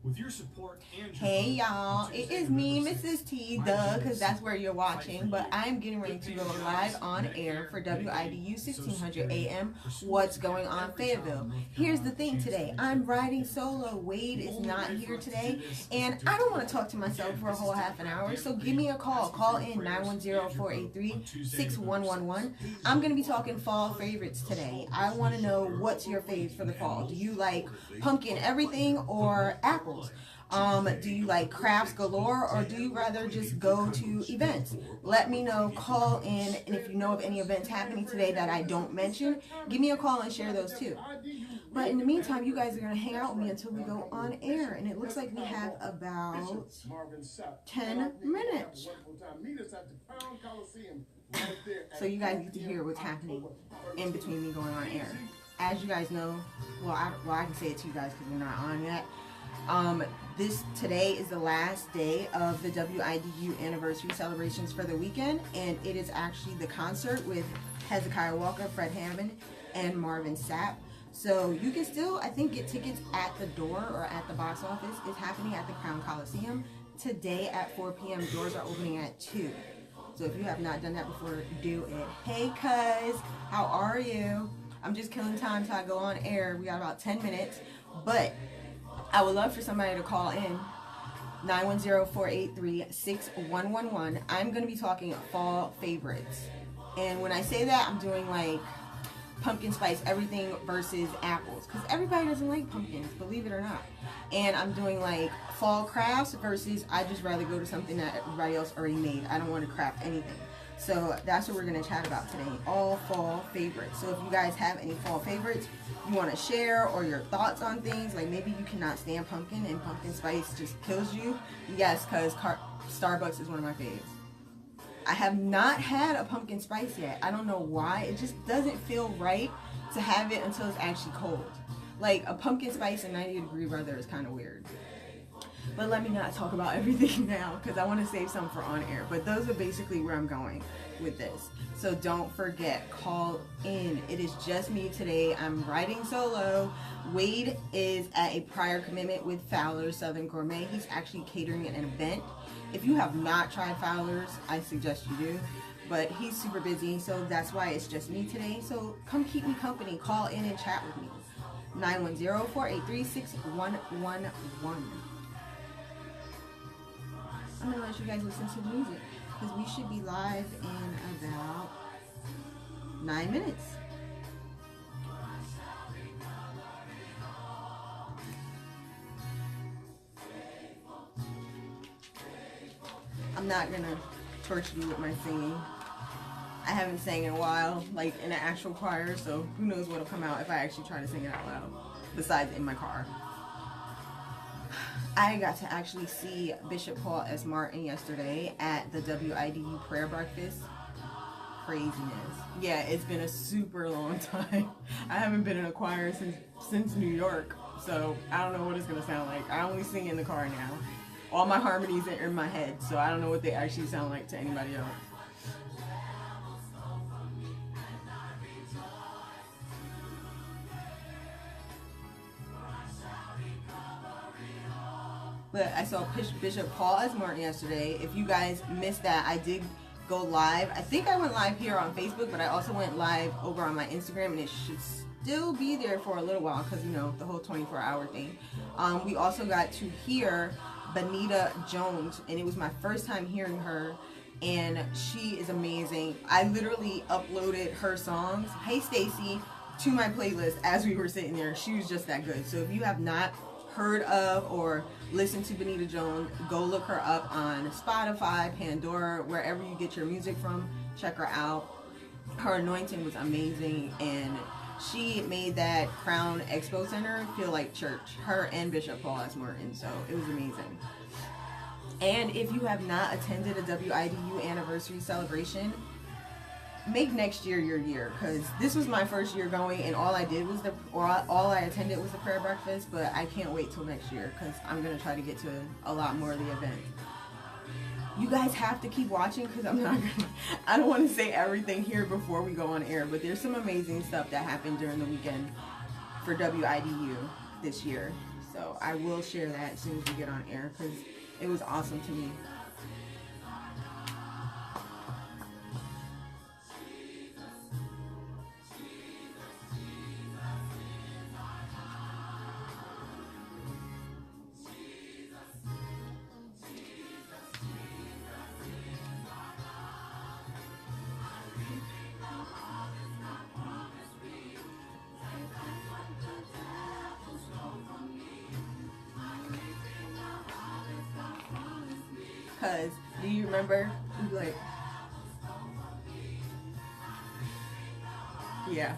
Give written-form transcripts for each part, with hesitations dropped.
With your support and hey y'all, it is me, Mrs. T, because that's where you're watching, but I'm getting ready to go live on air for WIDU 1600 AM, What's Going On Fayetteville. Here's the thing today, I'm riding solo. Wade is not here today, and I don't want to talk to myself for a whole half an hour, so give me a call. Call in 910-483-6111. I'm going to be talking fall favorites today. I want to know what's your faves for the fall. Do you like pumpkin everything or apples? Do you like crafts galore, or do you rather just go to events? Let me know. Call in, and if you know of any events happening today that I don't mention, give me a call and share those too. But in the meantime, you guys are going to hang out with me until we go on air, and it looks like we have about 10 minutes. So you guys get to hear what's happening in between me going on air. As you guys know, well I can say it to you guys because we're not on yet. Today is the last day of the WIDU anniversary celebrations for the weekend, and it is actually the concert with Hezekiah Walker, Fred Hammond, and Marvin Sapp. So you can still, I think, get tickets at the door or at the box office. It's happening at the Crown Coliseum today at 4 p.m. Doors are opening at 2. So if you have not done that before, do it. Hey, cuz, how are you? I'm just killing time till I go on air. We got about 10 minutes, but I would love for somebody to call in, 910-483-6111. I'm going to be talking fall favorites. And when I say that, I'm doing like pumpkin spice everything versus apples, because everybody doesn't like pumpkins, believe it or not. And I'm doing like fall crafts versus I just rather go to something that everybody else already made. I don't want to craft anything. So that's what we're going to chat about today, all fall favorites. So if you guys have any fall favorites you want to share, or your thoughts on things, like maybe you cannot stand pumpkin and pumpkin spice just kills you, yes, because Starbucks is one of my faves. I have not had a pumpkin spice yet. I don't know why. It just doesn't feel right to have it until it's actually cold. Like a pumpkin spice in 90-degree weather is kind of weird. But let me not talk about everything now because I want to save some for on air. But those are basically where I'm going with this. So don't forget, call in. It is just me today. I'm riding solo. Wade is at a prior commitment with Fowler's Southern Gourmet. He's actually catering an event. If you have not tried Fowler's, I suggest you do. But he's super busy, so that's why it's just me today. So come keep me company. Call in and chat with me. 910-483-6111. I'm going to let you guys listen to the music because we should be live in about 9 minutes. I'm not going to torture you with my singing. I haven't sang in a while, like in an actual choir, so who knows what'll come out if I actually try to sing it out loud, besides in my car. I got to actually see Bishop Paul S. Martin yesterday at the WIDU prayer breakfast. Craziness. Yeah, it's been a super long time. I haven't been in a choir since New York, so I don't know what it's going to sound like. I only sing in the car now. All my harmonies are in my head, so I don't know what they actually sound like to anybody else. But I saw Bishop Paul S. Martin yesterday. If you guys missed that, I did go live. I think I went live here on Facebook, but I also went live over on my Instagram, and it should still be there for a little while because, you know, the whole 24-hour thing. We also got to hear Benita Jones, and it was my first time hearing her, and she is amazing. I literally uploaded her songs, Hey Stacy, to my playlist as we were sitting there. She was just that good. So if you have not heard of or listened to Benita Jones, go look her up on Spotify, Pandora, wherever you get your music from. Check her out. Her anointing was amazing, and she made that Crown Expo Center feel like church. Her and Bishop Paul S. Martin, so it was amazing. And if you have not attended a WIDU anniversary celebration, make next year your year, because this was my first year going, and all I attended was the prayer breakfast. But I can't wait till next year because I'm gonna try to get to a lot more of the event. You guys have to keep watching because I don't want to say everything here before we go on air, but there's some amazing stuff that happened during the weekend for WIDU this year. So I will share that as soon as we get on air because it was awesome to me. Because, do you remember? Like, yeah.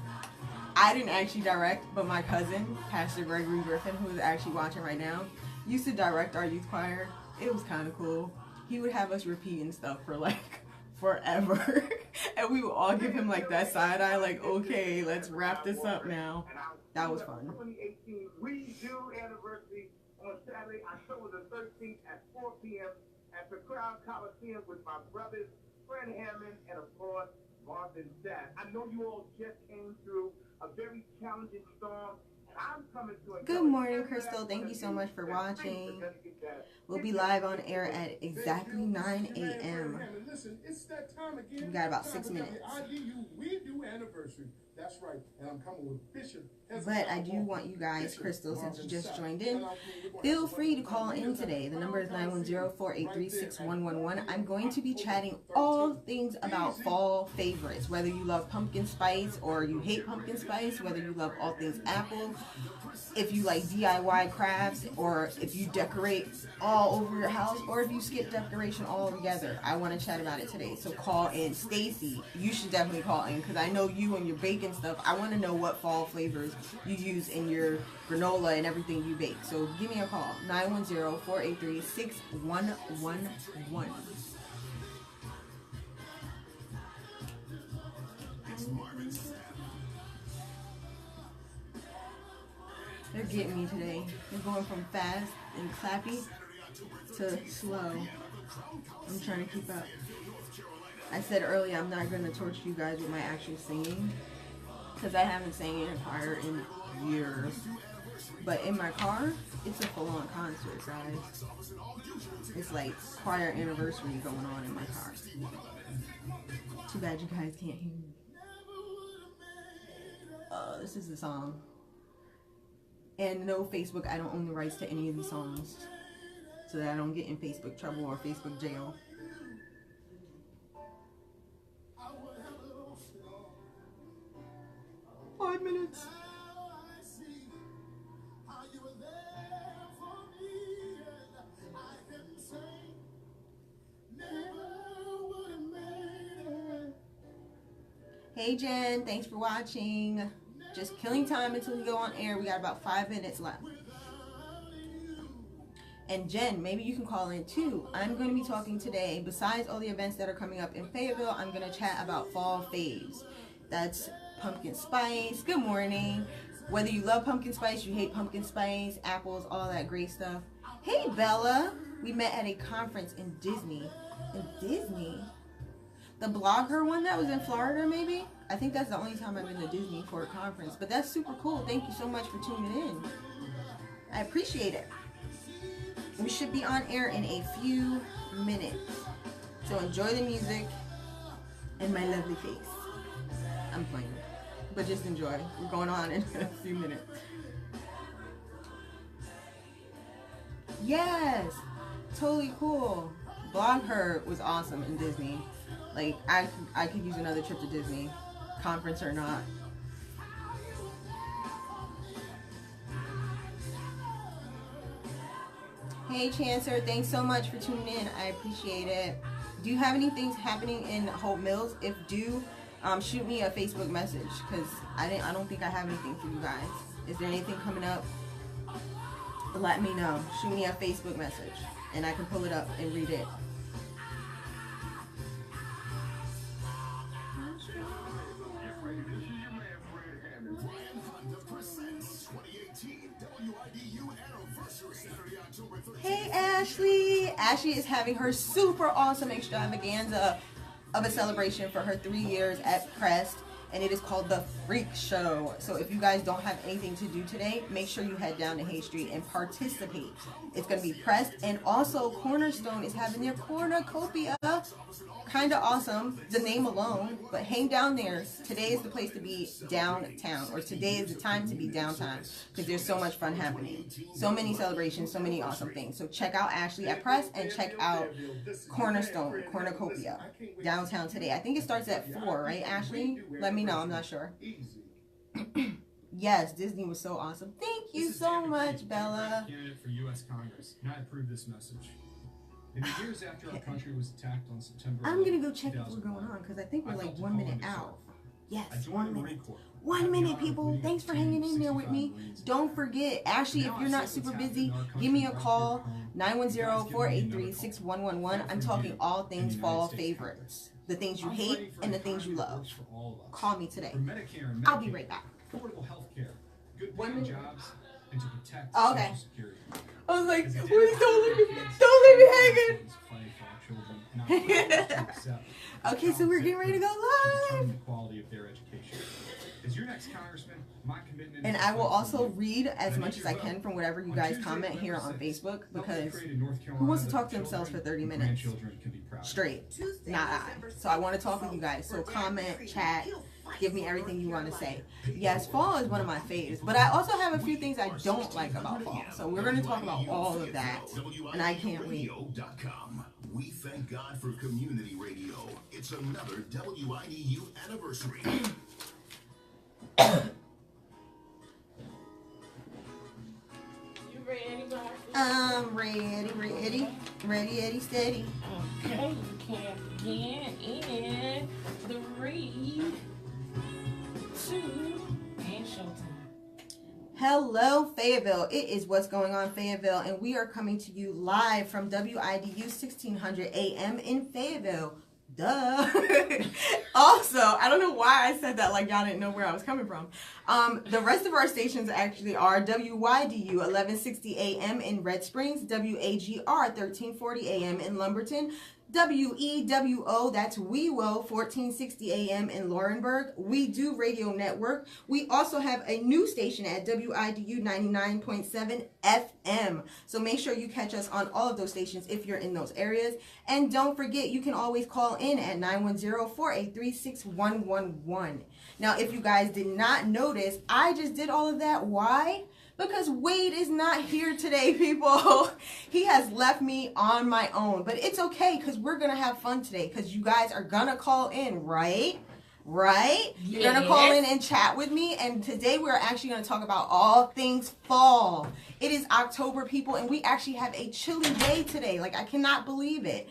I didn't actually direct, but my cousin, Pastor Gregory Griffin, who is actually watching right now, used to direct our youth choir. It was kind of cool. He would have us repeating stuff for like forever. And we would all give him like that side eye, like, okay, let's wrap this up now. That was fun. 2018 redo anniversary on Saturday, October the 13th at 4 p.m. at the Crown Coliseum with my brothers, Fred Hammond, and of course, Marvin Sass. I know you all just came through a very challenging storm. I'm coming to Good morning, Crystal. Thank you so much for watching. We'll be live on air at exactly 9 a.m. We got about 6 minutes. That's right, and I'm coming with Bishop. But I do want you guys, Crystal, since you just joined in, feel free to call in today. The number is 910-483-6111. I'm going to be chatting all things about fall favorites, whether you love pumpkin spice or you hate pumpkin spice, whether you love all things apple, if you like DIY crafts, or if you decorate all over your house, or if you skip decoration altogether. I want to chat about it today, so call in. Stacy, you should definitely call in, because I know you and your baking stuff. I want to know what fall flavors you use in your granola and everything you bake. So give me a call, 910-483-6111. They're getting me today. They're going from fast and clappy to slow. I'm trying to keep up. I said earlier I'm not going to torture you guys with my actual singing because I haven't sang in a choir in years. But in my car, it's a full-on concert, guys. It's like choir anniversary going on in my car. Too bad you guys can't hear me. This is the song. And no, Facebook, I don't own the rights to any of these songs, so that I don't get in Facebook trouble or Facebook jail. Five minutes. Hey Jen, thanks for watching. Just killing time until we go on air. We got about 5 minutes left. And Jen, maybe you can call in too. I'm going to be talking today, besides all the events that are coming up in Fayetteville, I'm going to chat about Fall Faves. That's pumpkin spice. Good morning. Whether you love pumpkin spice, you hate pumpkin spice, apples, all that great stuff. Hey Bella, we met at a conference in Disney. In Disney? The blogger one that was in Florida, maybe? I think that's the only time I've been to Disney for a conference. But that's super cool. Thank you so much for tuning in. I appreciate it. We should be on air in a few minutes. So enjoy the music and my lovely face. I'm playing. But just enjoy. We're going on in a few minutes. Yes! Totally cool. Blog Her was awesome in Disney. Like, I could use another trip to Disney, conference or not. Hey Chancer, thanks so much for tuning in. I appreciate it. Do you have any things happening in Hope Mills? If do, shoot me a Facebook message, because I don't think I have anything for you guys. Is there anything coming up? Let me know. Shoot me a Facebook message, and I can pull it up and read it. Hey Ashley! Ashley is having her super awesome extravaganza of a celebration for her 3 years at Crest. and it is called The Freak Show. So if you guys don't have anything to do today, make sure you head down to Hay Street and participate. It's going to be pressed, and also Cornerstone is having their cornucopia. Kind of awesome, the name alone, but hang down there. Today is the place to be downtown, or today is the time to be downtown, because there's so much fun happening. So many celebrations, so many awesome things. So check out Ashley at Press and check out Cornerstone, Cornucopia, downtown today. I think it starts at 4, right, Ashley? Let me know, I'm not sure. Yes, Disney was so awesome. Thank you so much, Bella. Candidate for U.S. Congress, and I approve this message. In the years after our country was attacked on September 11th, I'm gonna go check what's going on, because I think we're like 1 minute out. Yes, 1 minute. 1 minute, people. Thanks for hanging in there with me. Don't forget, Ashley, if you're not super busy, give me a call, 910-483-6111. I'm talking all things fall favorites. The things you hate and the things you love. Call me today. I'll be right back. Affordable health care, good paying jobs, and to protect Okay. Social Security. I was like, please don't leave me, don't leave me hanging. Okay, so we're getting ready to go live. The quality of their education. As your next congressman, my commitment. And I will also read as much as I can from whatever you guys comment here on Facebook, because who wants to talk to themselves for 30 minutes straight? Not I. So I want to talk with you guys. So comment, chat, give me everything you want to say. Yes, fall is one of my faves, but I also have a few things I don't like about fall. So we're going to talk about all of that, and I can't wait. We thank God for community radio. It's another WIDU anniversary. You ready, Barbie? I'm ready, steady. Okay, you can begin in 3, 2, and showtime. Hello, Fayetteville. It is What's Going On, Fayetteville, and we are coming to you live from WIDU 1600 AM in Fayetteville. Duh. Also, I don't know why I said that like y'all didn't know where I was coming from. The rest of our stations actually are WYDU 1160 AM in Red Springs, WAGR 1340 AM in Lumberton, WEWO, that's WeWo 1460 AM in Laurinburg. We do radio network. We also have a new station at WIDU 99.7 FM. So make sure you catch us on all of those stations if you're in those areas. And don't forget, you can always call in at 910-483-6111. Now, if you guys did not notice, I just did all of that. Why? Because Wade is not here today, people. He has left me on my own. But it's okay, because we're going to have fun today. Because you guys are going to call in, right? Right? Yes. You're going to call in and chat with me. And today we're actually going to talk about all things fall. It is October, people. And we actually have a chilly day today. Like, I cannot believe it.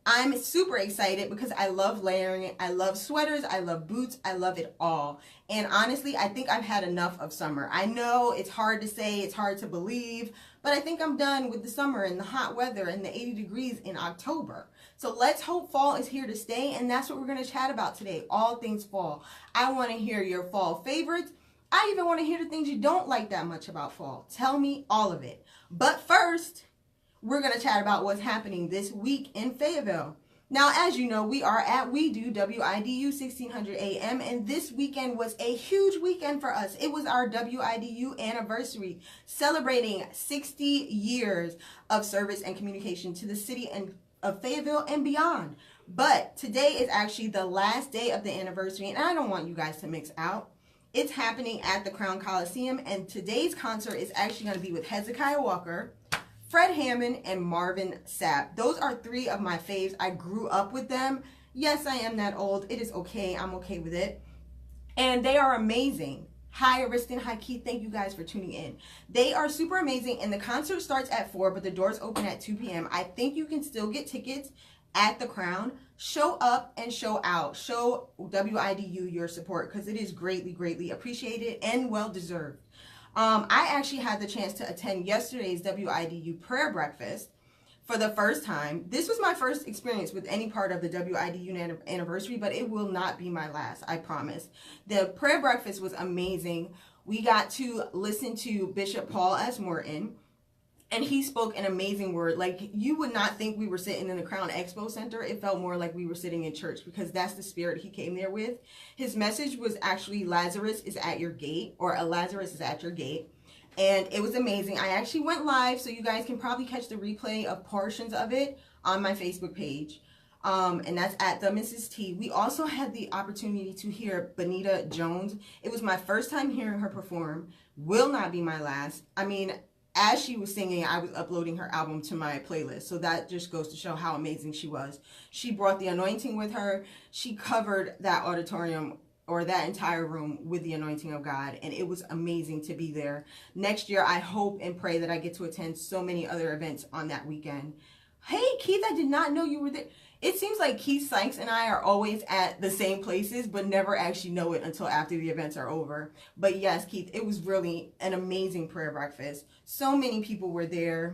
I'm super excited because I love layering it. I love sweaters. I love boots. I love it all. And honestly, I think I've had enough of summer. I know it's hard to say, it's hard to believe, but I think I'm done with the summer and the hot weather and the 80 degrees in October. So let's hope fall is here to stay, and that's what we're going to chat about today, all things fall. I want to hear your fall favorites. I even want to hear the things you don't like that much about fall. Tell me all of it. But first, we're going to chat about what's happening this week in Fayetteville. Now, as you know, we are at We Do WIDU 1600 AM, and this weekend was a huge weekend for us. It was our WIDU anniversary, celebrating 60 years of service and communication to the city of Fayetteville and beyond. But today is actually the last day of the anniversary, and I don't want you guys to mix out. It's happening at the Crown Coliseum, and today's concert is actually going to be with Hezekiah Walker, Fred Hammond, and Marvin Sapp. Those are 3 of my faves. I grew up with them. Yes, I am that old. It is okay. I'm okay with it. And they are amazing. Hi, Ariston. Hi, Keith. Thank you guys for tuning in. They are super amazing, and the concert starts at 4, but the doors open at 2 p.m. I think you can still get tickets at the Crown. Show up and show out. Show WIDU your support, because it is greatly, greatly appreciated and well-deserved. I actually had the chance to attend yesterday's WIDU prayer breakfast for the first time. This was my first experience with any part of the WIDU anniversary, but it will not be my last, I promise. The prayer breakfast was amazing. We got to listen to Bishop Paul S. Morton, And he spoke an amazing word. Like, you would not think we were sitting in the Crown Expo Center. It felt more like we were sitting in church, because that's the spirit he came there with. His message was actually Lazarus is at your gate, or a Lazarus is at your gate. And it was amazing. I actually went live, so you guys can probably catch the replay of portions of it on my Facebook page. And that's at TheMrsTee. We also had the opportunity to hear Benita Jones. It was my first time hearing her perform. Will not be my last. I mean, as she was singing, I was uploading her album to my playlist. So that just goes to show how amazing she was. She brought the anointing with her. She covered that auditorium, or that entire room, with the anointing of God. And it was amazing to be there. Next year, I hope and pray that I get to attend so many other events on that weekend. Hey, Keith, I did not know you were there. It seems like Keith Sykes and I are always at the same places, but never actually know it until after the events are over. But yes, Keith, it was really an amazing prayer breakfast. So many people were there.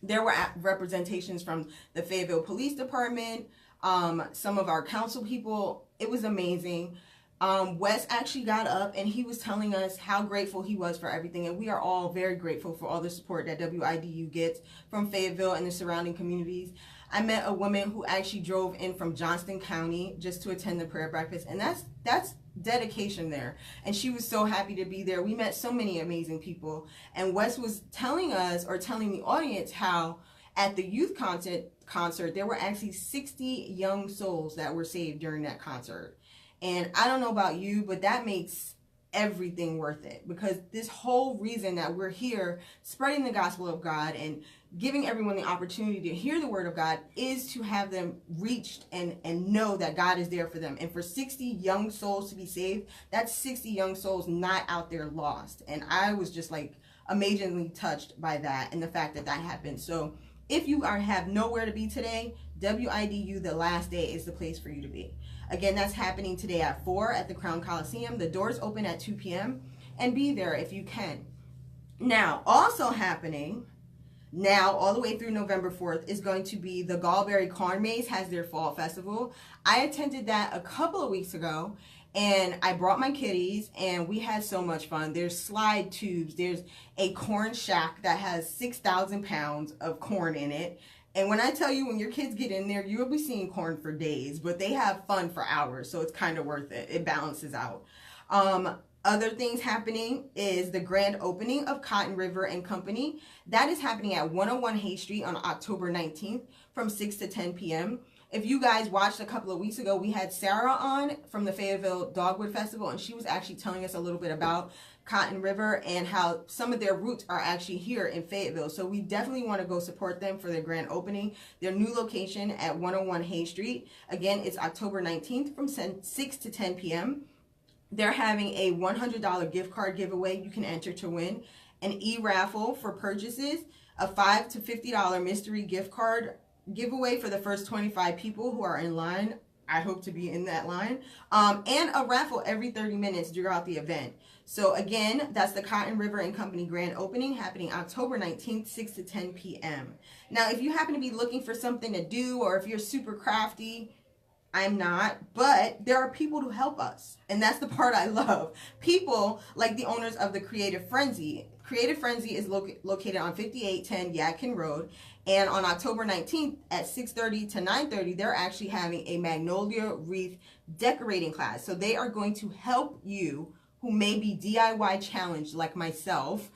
There were representations from the Fayetteville Police Department, some of our council people. It was amazing. Wes actually got up and he was telling us how grateful he was for everything. And we are all very grateful for all the support that WIDU gets from Fayetteville and the surrounding communities. I met a woman who actually drove in from Johnston County just to attend the prayer breakfast. And that's dedication there. And she was so happy to be there. We met so many amazing people. And Wes was telling us, or telling the audience, how at the youth concert, there were actually 60 young souls that were saved during that concert. And I don't know about you, but that makes everything worth it, because this whole reason that we're here spreading the gospel of God and giving everyone the opportunity to hear the word of God is to have them reached and know that God is there for them. And for 60 young souls to be saved, that's 60 young souls not out there lost. And I was just like amazingly touched by that and the fact that that happened. So if you have nowhere to be today, WIDU, the last day, is the place for you to be. Again, that's happening today at 4 at the Crown Coliseum. The doors open at 2 p.m. and be there if you can. Now, also happening now all the way through November 4th is going to be the Gallberry Corn Maze has their fall festival. I attended that a couple of weeks ago, and I brought my kiddies, and we had so much fun. There's slide tubes. There's a corn shack that has 6,000 pounds of corn in it. And when I tell you, when your kids get in there, you will be seeing corn for days, but they have fun for hours, so it's kind of worth it. It balances out. Other things happening is the grand opening of Cotton River and Company. That is happening at 101 Hayes Street on October 19th from 6 to 10 p.m. If you guys watched a couple of weeks ago, we had Sarah on from the Fayetteville Dogwood Festival, and she was actually telling us a little bit about Cotton River and how some of their roots are actually here in Fayetteville. So we definitely want to go support them for their grand opening. Their new location at 101 Hayes Street. Again, it's October 19th from 6 to 10 p.m. They're having a $100 gift card giveaway. You can enter to win an e-raffle for purchases, a $5 to $50 mystery gift card giveaway for the first 25 people who are in line. I hope to be in that line. And a raffle every 30 minutes throughout the event. So again, that's the Cotton River and Company grand opening happening October 19th, 6 to 10 p.m. Now, if you happen to be looking for something to do, or if you're super crafty, I'm not, but there are people to help us. And that's the part I love. People like the owners of the Creative Frenzy. Creative Frenzy is located on 5810 Yadkin Road. And on October 19th at 6:30 to 9:30, they're actually having a Magnolia Wreath decorating class. So they are going to help you who may be DIY challenged like myself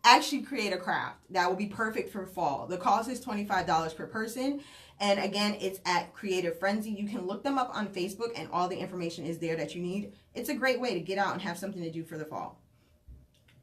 actually create a craft that will be perfect for fall. The cost is $25 per person. And again, it's at Creative Frenzy. You can look them up on Facebook, and all the information is there that you need. It's a great way to get out and have something to do for the fall.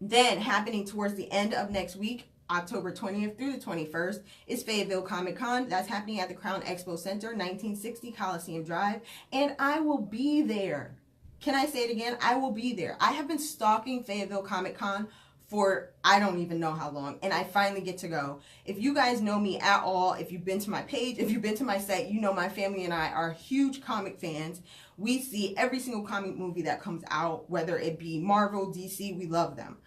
Then happening towards the end of next week, October 20th through the 21st, is Fayetteville Comic Con. That's happening at the Crown Expo Center, 1960 Coliseum Drive. And I will be there. Can I say it again? I will be there. I have been stalking Fayetteville Comic Con for I don't even know how long, and I finally get to go. If you guys know me at all, if you've been to my page, if you've been to my site, you know my family and I are huge comic fans. We see every single comic movie that comes out, whether it be Marvel, DC, we love them.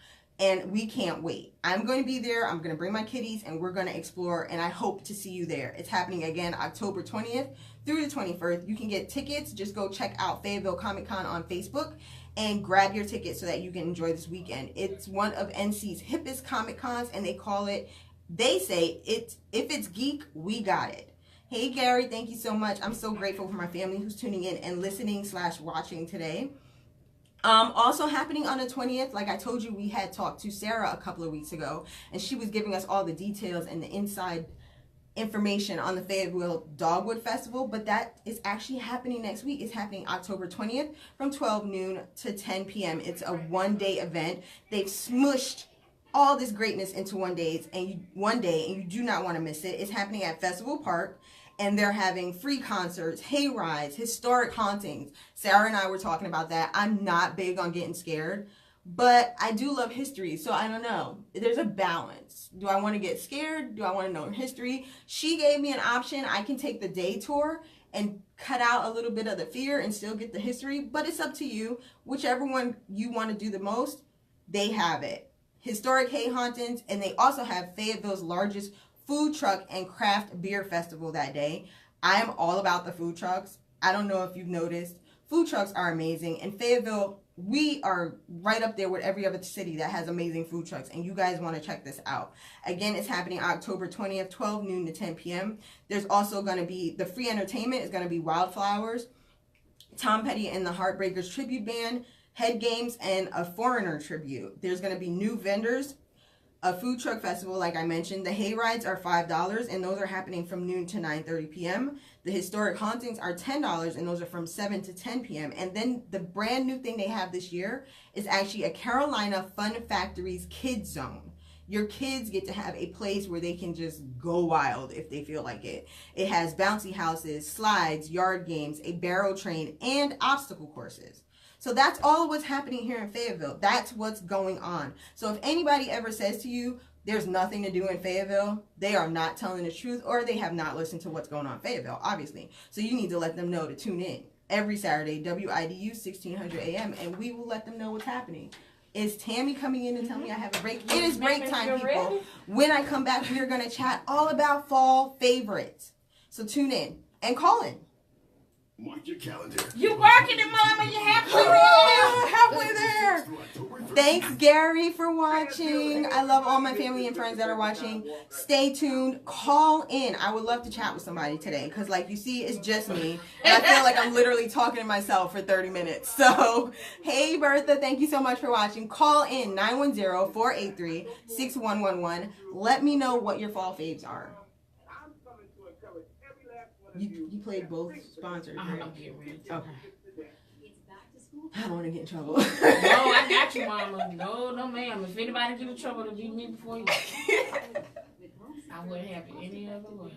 And we can't wait. I'm going to be there. I'm going to bring my kitties, and we're going to explore, and I hope to see you there. It's happening again October 20th through the 21st. You can get tickets. Just go check out Fayetteville Comic Con on Facebook and grab your ticket so that you can enjoy this weekend. It's one of NC's hippest Comic Cons, and they call it They say if it's geek, we got it. Hey Gary, thank you so much. I'm so grateful for my family who's tuning in and listening / watching today. Also happening on the 20th, like I told you, we had talked to Sarah a couple of weeks ago, and she was giving us all the details and the inside information on the Fayetteville Dogwood Festival, but that is actually happening next week. It's happening October 20th from 12 noon to 10 p.m. It's a one-day event. They've smushed all this greatness into one day, and you do not want to miss it. It's happening at Festival Park, and they're having free concerts, hay rides, historic hauntings. Sarah and I were talking about that. I'm not big on getting scared, but I do love history, so I don't know. There's a balance. Do I want to get scared? Do I want to know history? She gave me an option. I can take the day tour and cut out a little bit of the fear and still get the history, but it's up to you. Whichever one you want to do the most, they have it. Historic hay hauntings, and they also have Fayetteville's largest food truck and craft beer festival that day. I am all about the food trucks. I don't know if you've noticed. Food trucks are amazing. In Fayetteville, we are right up there with every other city that has amazing food trucks, and you guys want to check this out. Again, it's happening October 20th, 12 noon to 10 p.m. There's also going to be, the free entertainment is going to be Wildflowers, Tom Petty and the Heartbreakers tribute band, Head Games, and a Foreigner tribute. There's going to be new vendors, a food truck festival, like I mentioned. The hay rides are $5, and those are happening from noon to 9:30 p.m. The historic hauntings are $10, and those are from 7 to 10 p.m. And then the brand new thing they have this year is actually a Carolina Fun Factories Kids Zone. Your kids get to have a place where they can just go wild if they feel like it. It has bouncy houses, slides, yard games, a barrel train, and obstacle courses. So that's all of what's happening here in Fayetteville. That's what's going on. So if anybody ever says to you, there's nothing to do in Fayetteville, they are not telling the truth, or they have not listened to what's going on in Fayetteville, obviously. So you need to let them know to tune in every Saturday, WIDU 1600 a.m., and we will let them know what's happening. Is Tammy coming in and telling me I have a break? It is break time, people. When I come back, we are going to chat all about fall favorites. So tune in and call in. Mark your calendar. You working it, Mama? You halfway there? Halfway there. Thanks, Gary, for watching. I love all my family and friends that are watching. Stay tuned. Call in. I would love to chat with somebody today because, like you see, it's just me. And I feel like I'm literally talking to myself for 30 minutes. So, hey, Bertha, thank you so much for watching. Call in 910-483-6111. Let me know what your fall faves are. You played both sponsors, right? Okay. I don't want to get in trouble. No, I got you, Mama. No, ma'am. If anybody get in trouble, it'll be me before you. I wouldn't have it any other way.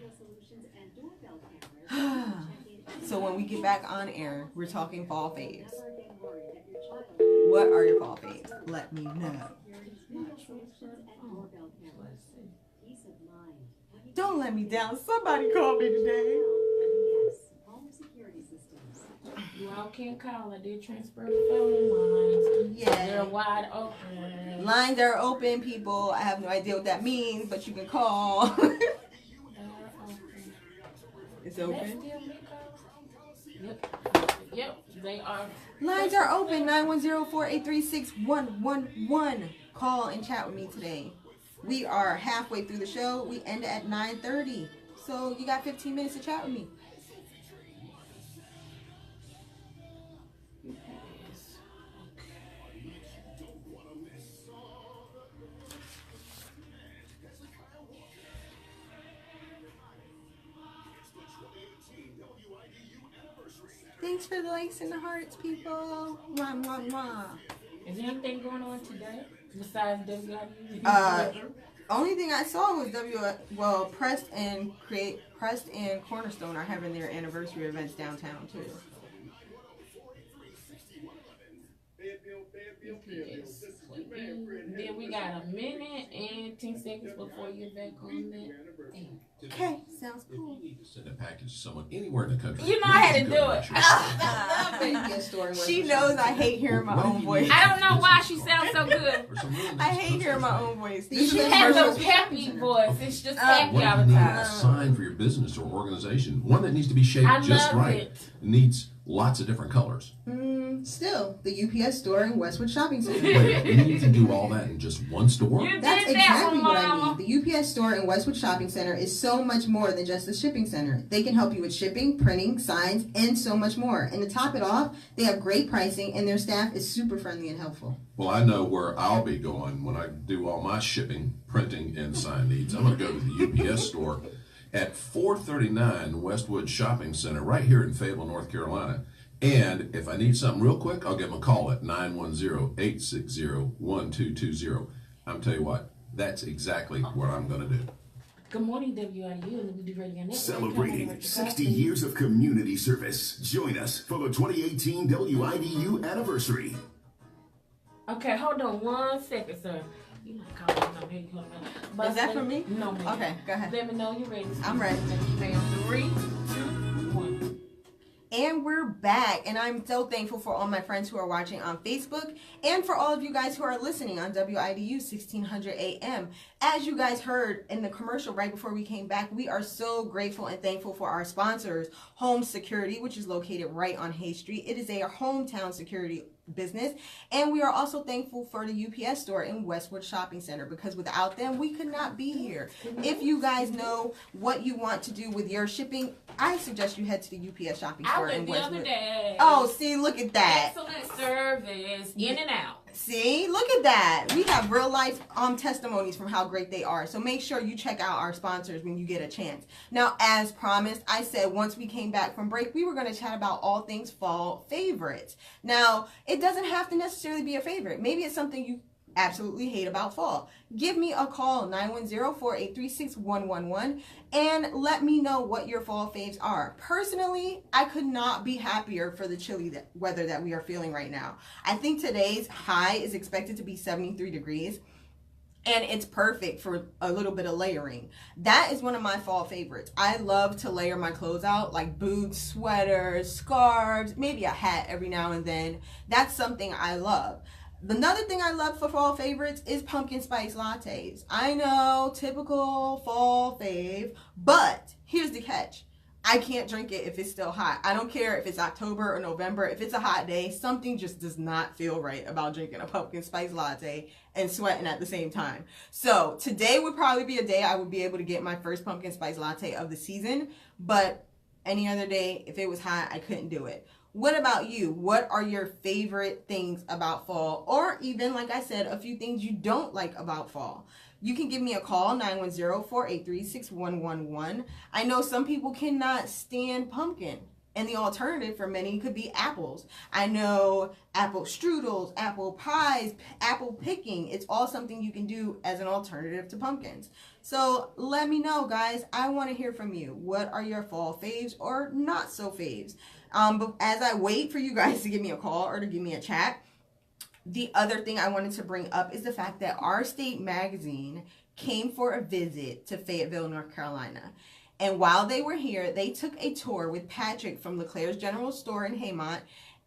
So when we get back on air, we're talking fall faves. What are your fall faves? Let me know. Don't let me down. Somebody call me today. You all can't call. I did transfer the phone lines. Yeah. They're wide open. Lines are open, people. I have no idea what that means, but you can call. It's open? Yep, they are. Lines are open. 910-483-6111. Call and chat with me today. We are halfway through the show. We end at 9:30. So you got 15 minutes to chat with me. Thanks for the likes and the hearts, people. Mwah, mwah, mwah. Is there anything going on today besides WIDU? Only thing I saw was Prest and Cornerstone are having their anniversary events downtown too. Yes. Then we got a minute and 10 seconds before you're back on that. Okay, sounds cool. Send a package to someone anywhere in the country. You know I had to do it. She knows I hate hearing my own voice. I don't know why she sounds so good. I hate hearing my own voice. She has no peppy voice. It's just happy all the You need time. a sign for your business or organization. One that needs to be shaped just right. It needs lots of different colors. Still, the UPS store in Westwood Shopping Center. Wait, you can do all that in just one store? That's exactly what I mean. The UPS store in Westwood Shopping Center is so much more than just a shipping center. They can help you with shipping, printing, signs, and so much more. And to top it off, they have great pricing and their staff is super friendly and helpful. Well, I know where I'll be going when I do all my shipping, printing, and sign needs. I'm going to go to the UPS store at 439 Westwood Shopping Center right here in Fayetteville, North Carolina. And if I need something real quick, I'll give them a call at 910-860-1220. I'm telling you what, that's exactly what I'm going to do. Good morning, WIDU and the Woody Radio Network. Celebrating 60 years of community service. Join us for the 2018 WIDU anniversary. Okay, hold on 1 second, sir. You not calling me. Is that for me? No, ma'am. Okay, go ahead. Let me know you're ready. I'm ready. 3, 2, 1. And we're back, and I'm so thankful for all my friends who are watching on Facebook and for all of you guys who are listening on WIDU 1600 AM. As you guys heard in the commercial right before we came back, we are so grateful and thankful for our sponsors, Home Security, which is located right on Hay Street. It is a hometown security business, and we are also thankful for the UPS store in Westwood Shopping Center, because without them we could not be here. If you guys know what you want to do with your shipping, I suggest you head to the UPS shopping store in Westwood. The other day. Oh, see, look at that. Excellent service, in and out. See, look at that. We have real life testimonies from how great they are. So make sure you check out our sponsors when you get a chance. Now, as promised, I said once we came back from break, we were going to chat about all things fall favorites. Now, it doesn't have to necessarily be a favorite. Maybe it's something you absolutely hate about fall. Give me a call, 910-483-6111, and let me know what your fall faves are. Personally, I could not be happier for the chilly weather that we are feeling right now. I think today's high is expected to be 73 degrees, and it's perfect for a little bit of layering. That is one of my fall favorites. I love to layer my clothes out, like boots, sweaters, scarves, maybe a hat every now and then. That's something I love. Another thing I love for fall favorites is pumpkin spice lattes. I know, typical fall fave, but here's the catch. I can't drink it if it's still hot. I don't care if it's October or November. If it's a hot day, something just does not feel right about drinking a pumpkin spice latte and sweating at the same time. So today would probably be a day I would be able to get my first pumpkin spice latte of the season, but any other day, if it was hot, I couldn't do it. What about you? What are your favorite things about fall? Or even, like I said, a few things you don't like about fall. You can give me a call, 910-483-6111. I know some people cannot stand pumpkin, and the alternative for many could be apples. I know apple strudels, apple pies, apple picking. It's all something you can do as an alternative to pumpkins. So let me know, guys. I want to hear from you. What are your fall faves or not so faves? But as I wait for you guys to give me a call or to give me a chat, the other thing I wanted to bring up is the fact that Our State magazine came for a visit to Fayetteville, North Carolina. And while they were here, they took a tour with Patrick from Leclerc's General Store in Haymont,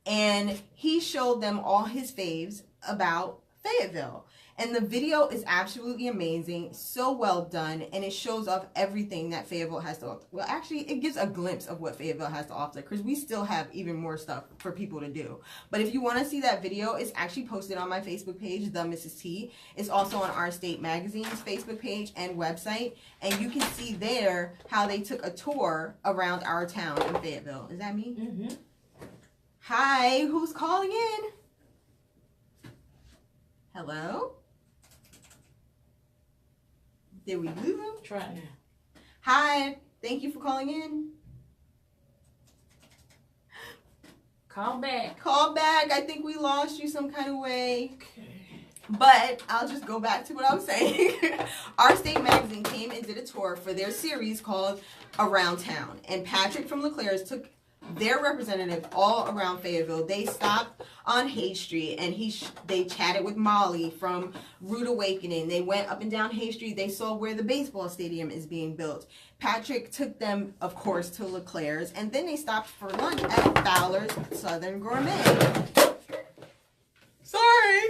and he showed them all his faves about Fayetteville. And the video is absolutely amazing, so well done, and it shows off everything that Fayetteville has to offer. Well, actually, it gives a glimpse of what Fayetteville has to offer, because we still have even more stuff for people to do. But if you want to see that video, it's actually posted on my Facebook page, TheMrsTee. It's also on Our State Magazine's Facebook page and website, and you can see there how they took a tour around our town in Fayetteville. Is that me? Mm-hmm. Hi, who's calling in? Hello? Did we lose him? Try it now. Hi, thank you for calling in. Call back. Call back. I think we lost you some kind of way. Okay. But I'll just go back to what I was saying. Our State Magazine came and did a tour for their series called Around Town. And Patrick from Leclerc's took their representative all around Fayetteville. They stopped on Hay Street, and they chatted with Molly from Rude Awakening. They went up and down Hay Street. They saw where the baseball stadium is being built. Patrick took them, of course, to Leclerc's, and then they stopped for lunch at Fowler's Southern Gourmet. Sorry.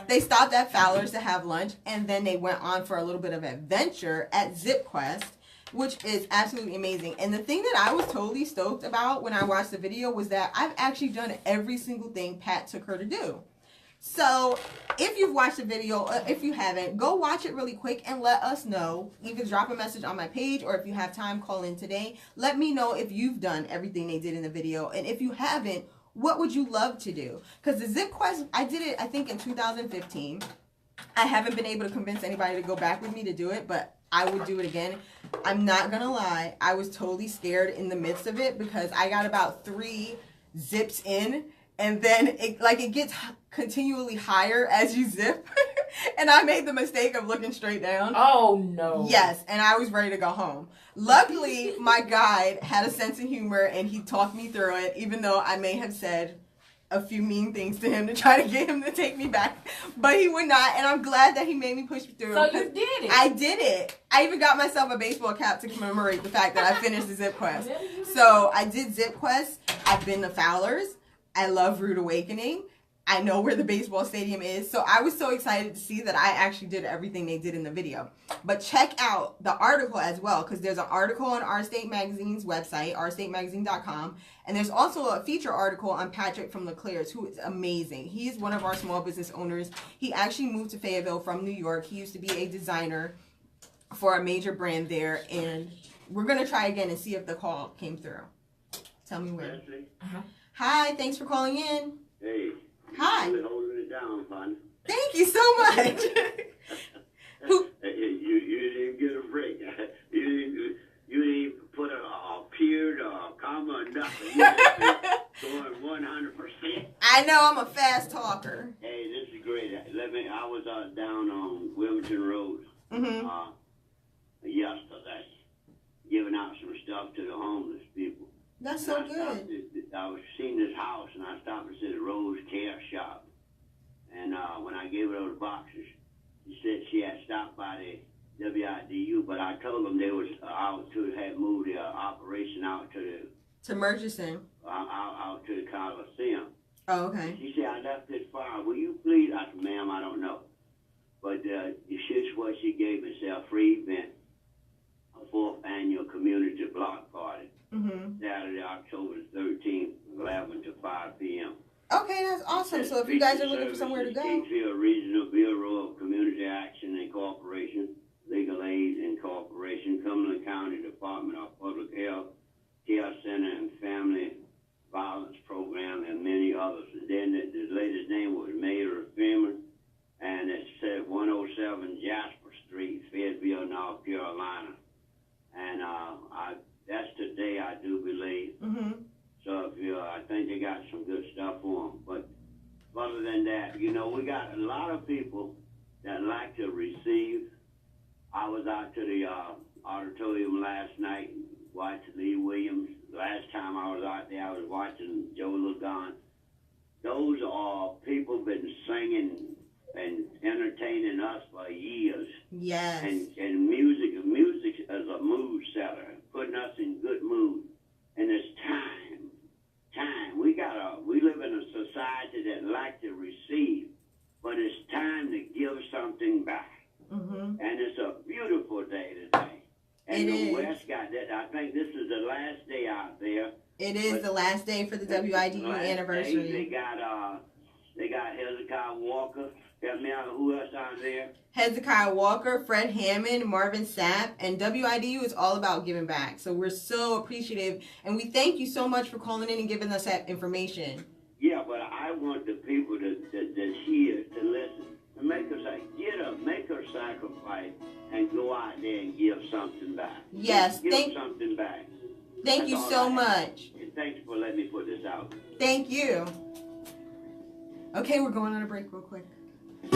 They stopped at Fowler's to have lunch, and then they went on for a little bit of adventure at Zip Quest. which is absolutely amazing. And the thing that I was totally stoked about when I watched the video was that I've actually done every single thing Pat took her to do. So if you've watched the video, if you haven't, go watch it really quick and let us know. Either drop a message on my page, or if you have time, call in today. Let me know if you've done everything they did in the video. And if you haven't, what would you love to do? Because the zip quest, I did it, I think, in 2015. I haven't been able to convince anybody to go back with me to do it, but I would do it again. I'm not gonna lie, I was totally scared in the midst of it because I got about 3 zips in, and then it gets continually higher as you zip. And I made the mistake of looking straight down. Oh no. Yes, and I was ready to go home. Luckily, my guide had a sense of humor and he talked me through it, even though I may have said a few mean things to him to try to get him to take me back, but he would not, and I'm glad that he made me push through. So you did it. I did it. I even got myself a baseball cap to commemorate the fact that I finished the zip quest. So I did zip quest. I've been to Fowler's. I love Rude Awakening. I know where the baseball stadium is. So I was so excited to see that I actually did everything they did in the video. But check out the article as well, because there's an article on Our State Magazine's website, ourstatemagazine.com. And there's also a feature article on Patrick from LeClaire's, who is amazing. He's one of our small business owners. He actually moved to Fayetteville from New York. He used to be a designer for a major brand there. And we're going to try again and see if the call came through. Tell me where. Hi, thanks for calling in. Hey. Hi. You've been holding it down, fun. Thank you so much. You didn't get a break. You didn't even put a period or a comma or nothing. You just going 100%. I know, I'm a fast talker. Hey, this is great. I was down on Wilmington Road yesterday, giving out some stuff to the homeless people. That's so good. I was seeing this house, and I stopped and said Rose Care Shop. And when I gave her those boxes, she said she had stopped by the WIDU, but I told them they was had moved the operation out to Murchison. out to the Coliseum. Oh, okay. She said, I left this far. Will you please? I said, ma'am, I don't know. But this is what she gave me, a free event, a 4th annual community block party. Saturday, October 13th, 11 to 5 p.m. Okay, that's awesome. So if you guys are looking for somewhere to go. Kingsville Regional Bureau of Community Action and Corporation, Legal Aid Incorporation, Cumberland County Department of Public Health, Care Center and Family Violence Program, and many others. And then the lady's name was Mayor Freeman, and it said 107 Jasper Street, Fayetteville, North Carolina. And that's today, I do believe. So I think they got some good stuff for them. But other than that, we got a lot of people that like to receive. I was out to the auditorium last night watching Lee Williams. Last time I was out there, I was watching Joe Lugan. Those are people been singing and entertaining us for years. Yes. And music is a mood setter, putting us in good mood. And it's time. We live in a society that like to receive, but it's time to give something back. And it's a beautiful day today. And the West got that. I think this is the last day out there. It is the last day for the WIDU anniversary. They got Hezekiah Walker. Help me out. Who else down there? Hezekiah Walker, Fred Hammond, Marvin Sapp, and WIDU is all about giving back. So we're so appreciative, and we thank you so much for calling in and giving us that information. Yeah, but I want the people that's here to listen, to make a sacrifice and go out there and give something back. Yes, give something back. Thank you so much. And thanks for letting me put this out. Thank you. Okay, we're going on a break real quick. I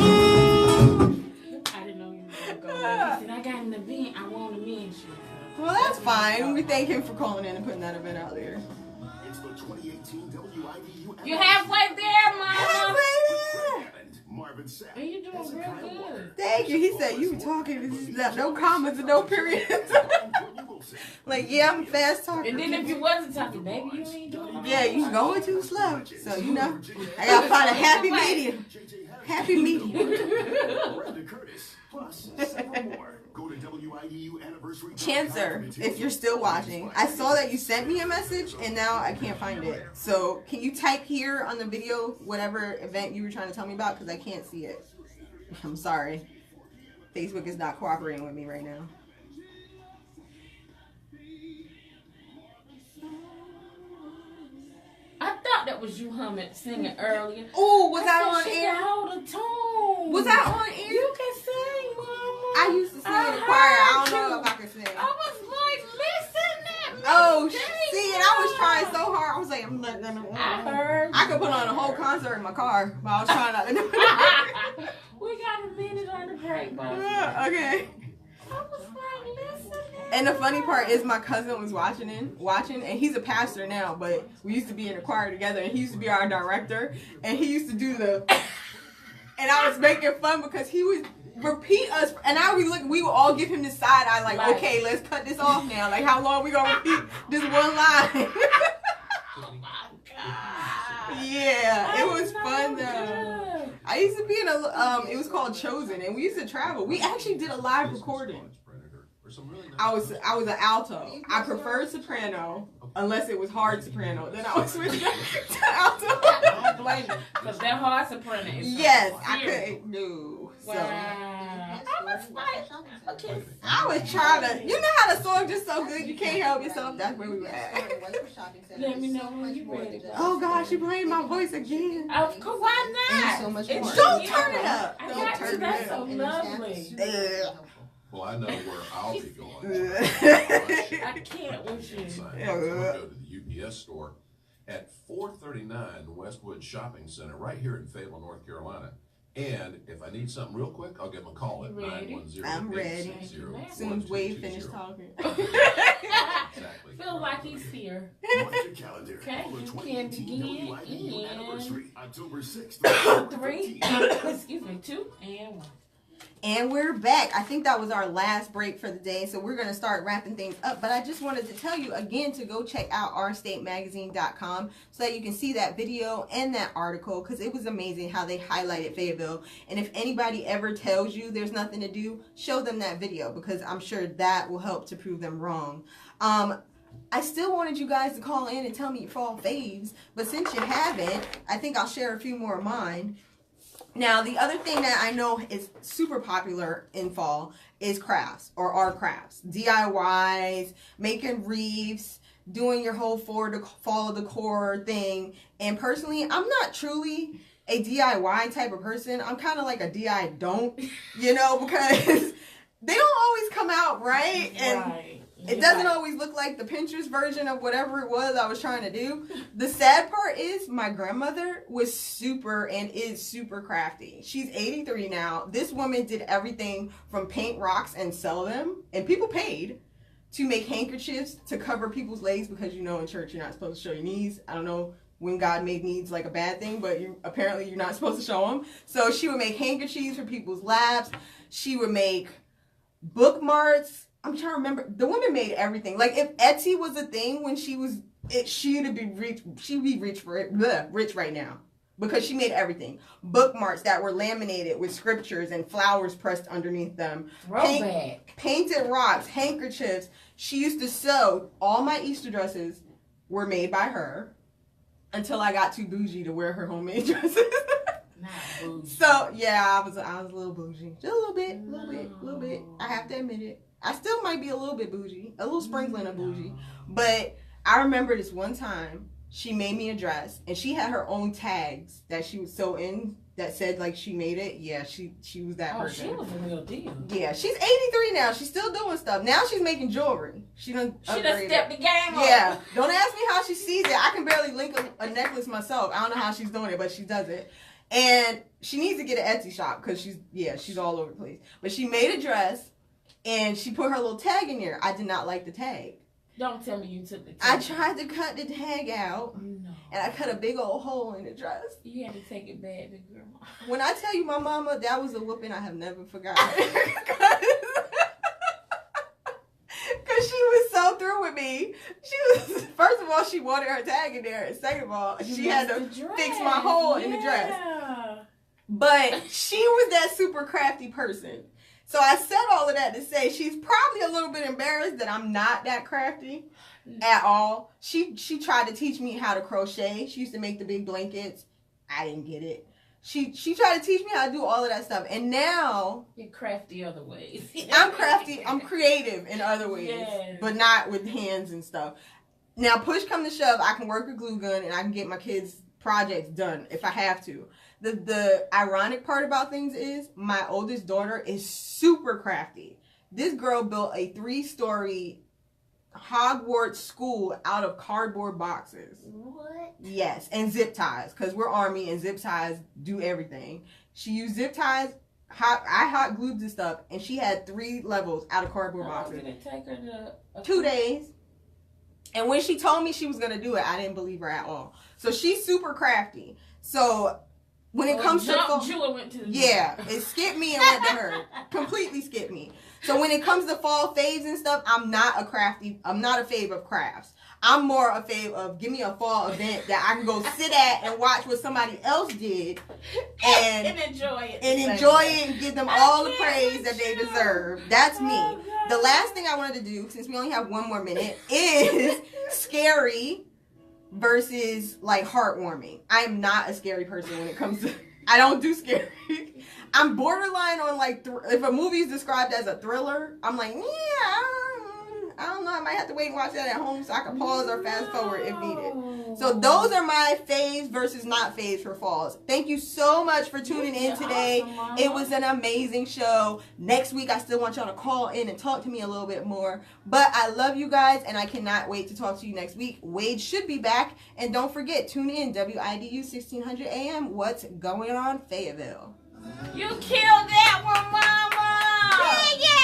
didn't know you were going to go. He said, I got an event I want to mention. Well, that's fine. We thank him for calling in and putting that event out there. It's the 2018 WIDU. You halfway there, Mama. Halfway there. Marvin Sapp. And you're doing real good. Thank you. He said you were talking no commas and no periods. Like, yeah, I'm a fast talker. And then if you wasn't talking, baby, you ain't doing it. Yeah, you going too slow. So, I got to find a happy medium. Happy medium. Curtis, plus several more. Go to WIDU anniversary. Chancer, if you're still watching, I saw that you sent me a message and now I can't find it. So can you type here on the video whatever event you were trying to tell me about, because I can't see it. I'm sorry. Facebook is not cooperating with me right now. I thought that was you singing earlier. Oh, was I on she air? can hold a tone. Was I on air? You can sing, Mama. I used to sing in the choir. I don't know if I can sing. I was like, listen at me. Oh, see, and I was trying so hard. I was like, I'm not gonna. I heard. I could put on a whole concert in my car, but I was trying not to do it. We got a minute on the break, Mama. Okay. I was like, listen. And the funny part is my cousin was watching, and he's a pastor now, but we used to be in the choir together, and he used to be our director, and he used to do the, and I was making fun because he would repeat us, and we would all give him this side eye, like, okay, let's cut this off now, like, how long we gonna repeat this one line? Yeah, it was fun though. I used to be in a, it was called Chosen, and we used to travel. We actually did a live recording. I was an alto. I preferred soprano unless it was hard soprano. Then I would switch to alto. I don't blame you, because that hard soprano is yes, I couldn't do. Wow. So. I was like, okay. I was trying to. You know how the song just so good you can't help yourself. That's where we were at. Let me know when you're ready. Oh gosh, you playing my voice again. Of course, why not? So much more. Don't turn it up. I Don't got turn you. it That's up. so lovely. Well, I know where I'll be going. I can't with you. I'm going to go to the UPS store at 439 Westwood Shopping Center right here in Fayetteville, North Carolina. And if I need something real quick, I'll give them a call at 910. I'm ready. As soon as Wade finished talking. Exactly. Feel like he's here. Mark your calendar. Okay, For you 2018 can begin WIDU anniversary, in October 6th. 3, excuse me, 2, and 1. And we're back. I think that was our last break for the day, so we're going to start wrapping things up. But I just wanted to tell you again to go check out ourstatemagazine.com so that you can see that video and that article, because it was amazing how they highlighted Fayetteville. And if anybody ever tells you there's nothing to do, show them that video, because I'm sure that will help to prove them wrong. I still wanted you guys to call in and tell me your fall faves, but since you haven't, I think I'll share a few more of mine. Now, the other thing that I know is super popular in fall is crafts, or art crafts. DIYs, making wreaths, doing your whole fall decor thing. And personally, I'm not truly a DIY type of person. I'm kind of like a DI don't, you know, because they don't always come out right. And Right. it doesn't always look like the Pinterest version of whatever it was I was trying to do. The sad part is my grandmother was super and is super crafty. She's 83 now. This woman did everything from paint rocks and sell them, and people paid, to make handkerchiefs to cover people's legs, because you know in church you're not supposed to show your knees. I don't know when God made needs like a bad thing, but apparently you're not supposed to show them. So she would make handkerchiefs for people's laps. She would make bookmarks. I'm trying to remember. The woman made everything. Like if Etsy was a thing when she was, she'd be rich. She'd be rich right now, because she made everything. Bookmarks that were laminated with scriptures and flowers pressed underneath them. Painted rocks, handkerchiefs. She used to sew. All my Easter dresses were made by her, until I got too bougie to wear her homemade dresses. So yeah, I was a little bougie, just a little bit. I have to admit it. I still might be a little bit bougie, a little sprinkling of bougie. But I remember this one time, she made me a dress, and she had her own tags that she would sew in that said like she made it. Yeah, she was that person. She was a real deal. Yeah, she's 83 now. She's still doing stuff. Now she's making jewelry. She done stepped the game up. Yeah. Don't ask me how she sees it. I can barely link a necklace myself. I don't know how she's doing it, but she does it. And she needs to get an Etsy shop, because she's all over the place. But she made a dress, and she put her little tag in there. I did not like the tag. Don't tell me you took the tag. I tried to cut the tag out, No. and I cut a big old hole in the dress. You had to take it back to grandma. When I tell you my mama, that was a whooping I have never forgotten. Because she was so through with me. She was, first of all, she wanted her tag in there. And second of all, she had to fix my hole in the dress. But she was that super crafty person. So I said all of that to say she's probably a little bit embarrassed that I'm not that crafty at all. She tried to teach me how to crochet. She used to make the big blankets. I didn't get it. She tried to teach me how to do all of that stuff. And now you're crafty other ways. I'm crafty. I'm creative in other ways, yes. but not with hands and stuff. Now push come to shove, I can work a glue gun and I can get my kids' projects done if I have to. The ironic part about things is my oldest daughter is super crafty. This girl built a 3-story Hogwarts school out of cardboard boxes. What? Yes, and zip ties, because we're Army and zip ties do everything. She used zip ties. I hot glued this stuff, and she had 3 levels out of cardboard boxes. How long did it take her to... 2 days. And when she told me she was going to do it, I didn't believe her at all. So she's super crafty. So when it comes to... Jewel went to the it skipped me and went to her. Completely skipped me. So when it comes to fall faves and stuff, I'm not a fave of crafts. I'm more a fave of give me a fall event that I can go sit at and watch what somebody else did and enjoy it. And give them all the praise that they deserve. That's me. The last thing I wanted to do, since we only have 1 more minute, is scary versus like heartwarming. I am not a scary person when it comes to... I don't do scary. I'm borderline on like, if a movie is described as a thriller, I'm like, I don't know. I might have to wait and watch that at home so I can pause or fast forward if needed. So those are my faves versus not faves for falls. Thank you so much for tuning in today. Awesome, it was an amazing show. Next week, I still want y'all to call in and talk to me a little bit more. But I love you guys, and I cannot wait to talk to you next week. Wade should be back. And don't forget, tune in, WIDU 1600 AM. What's going on, Fayetteville? You killed that one, Mama! Yeah!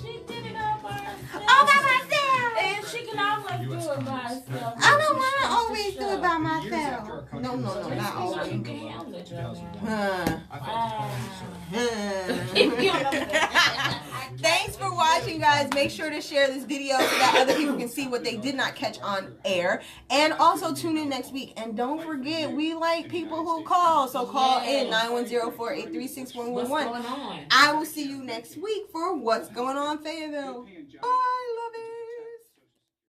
She did it all by herself. All by myself! And she can always do it by herself. I don't want to always do it by myself. No, not always. You can handle it, Thanks for watching, guys. Make sure to share this video so that other people can see what they did not catch on air. And also tune in next week. And don't forget, we like people who call. So call in 910-483-6111. I will see you next week for What's Going On, Fayetteville. Bye.